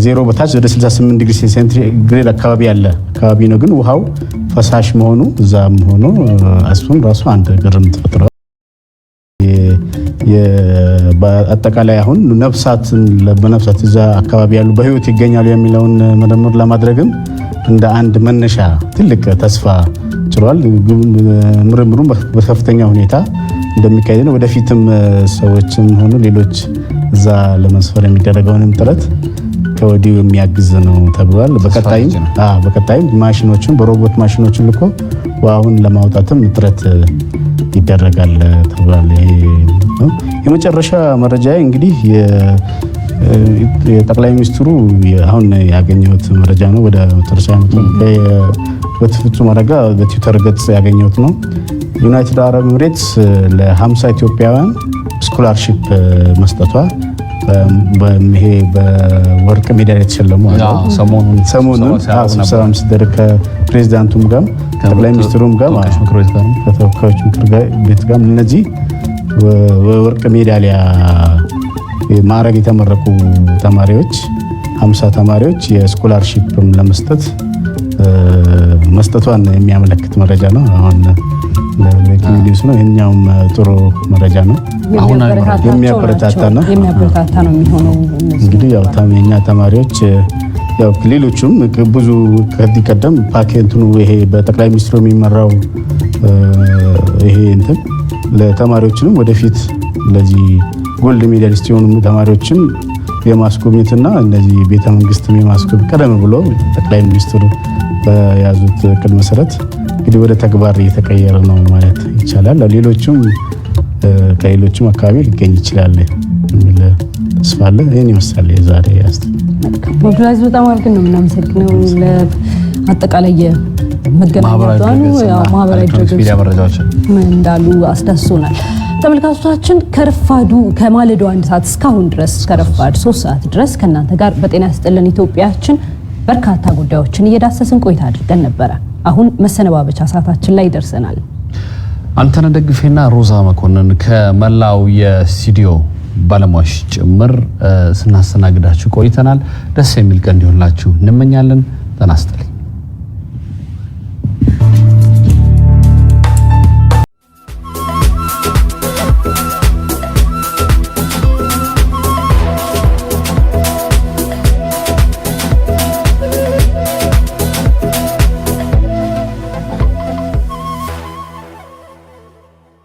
ዜሮ በታች ወደ 68 ዲግሪ ሴንቲግሬድ አካባቢ ያለ አካባቢ ነው። ግን ውሃው ፈሳሽ መሆኑ እዛም ሆኖ እሱም ራሱ አንድ ግርምት ፈጥሯል። በአጠቃላይ አሁን በነፍሳት እዛ አካባቢ ያሉ በህይወት ይገኛሉ የሚለውን መደመር ለማድረግም እንደ አንድ መነሻ ትልቅ ተስፋ ጭሯል። ምርምሩ በከፍተኛ ሁኔታ እንደሚካሄድ ነው። ወደፊትም ሰዎችም ሆኑ ሌሎች እዛ ለመስፈር የሚደረገውንም ጥረት ከወዲሁ የሚያግዝ ነው ተብሏል። በቀጣይም ማሽኖችን በሮቦት ማሽኖችን ልኮ ውሃውን ለማውጣትም ጥረት ይደረጋል ተብሏል። የመጨረሻ መረጃ እንግዲህ የጠቅላይ ሚኒስትሩ አሁን ያገኘሁት መረጃ ነው። ወደ መጨረሻ በፍጹም አረጋ በትዊተር ገጽ ያገኘሁት ነው። ዩናይትድ አረብ ኤሚሬትስ ለ50 ኢትዮጵያውያን ስኮላርሺፕ መስጠቷ ይሄ በወርቅ ሜዳሊያ የተሸለሙ ሰሞኑን ስብሰባ ሲደረግ ከፕሬዚዳንቱም ጋር ጠቅላይ ሚኒስትሩም ጋር ከተወካዮች ምክር ቤት ጋር እነዚህ ወርቅ ሜዳሊያ ማዕረግ የተመረቁ ተማሪዎች 50 ተማሪዎች የስኮላርሺፕም ለመስጠት መስጠቷን የሚያመለክት መረጃ ነው። አሁን ለብሬኪንግ ነው። ይሄኛውም ጥሩ መረጃ ነው። አሁን የሚያበረታታ ነው የሚሆነው። እንግዲህ ያው የኛ ተማሪዎች ያው ሌሎቹም ብዙ ከዚህ ቀደም ፓኬንቱን ይሄ በጠቅላይ ሚኒስትሩ የሚመራው ይሄ እንትን ለተማሪዎችንም ወደፊት ለዚህ ጎልድ ሜዳሊስት የሆኑ ተማሪዎችን የማስጎብኘትና እነዚህ ቤተ መንግስትም የማስጎብኘት ቀደም ብሎ ጠቅላይ ሚኒስትሩ በያዙት እቅድ መሰረት እንግዲህ ወደ ተግባር እየተቀየረ ነው ማለት ይቻላል። ከሌሎችም አካባቢ ሊገኝ ይችላል የሚል ተስፋ አለ። ይህን ይመስላል የዛሬ ሞቢላይዝ በጣም አድርገን ነው የምናመሰግነው። ለአጠቃላይ የመገናኛ ማህበራዊ ድረገጾች እንዳሉ አስዳስሶናል። ተመልካቾቻችን ከማለዳው 1 ሰዓት እስካሁን ድረስ ከረፋድ 3 ሰዓት ድረስ ከእናንተ ጋር በጤና ይስጥልን ኢትዮጵያችን በርካታ ጉዳዮችን እየዳሰስን ቆይታ አድርገን ነበረ። አሁን መሰነባበቻ ሰዓታችን ላይ ደርሰናል። አንተነህ ደግፌና ሮዛ መኮንን ከመላው የስቱዲዮ ባለሙያዎች ጭምር ስናስተናግዳችሁ ቆይተናል። ደስ የሚል ቀን እንዲሆንላችሁ እንመኛለን። ጤና ይስጥልኝ።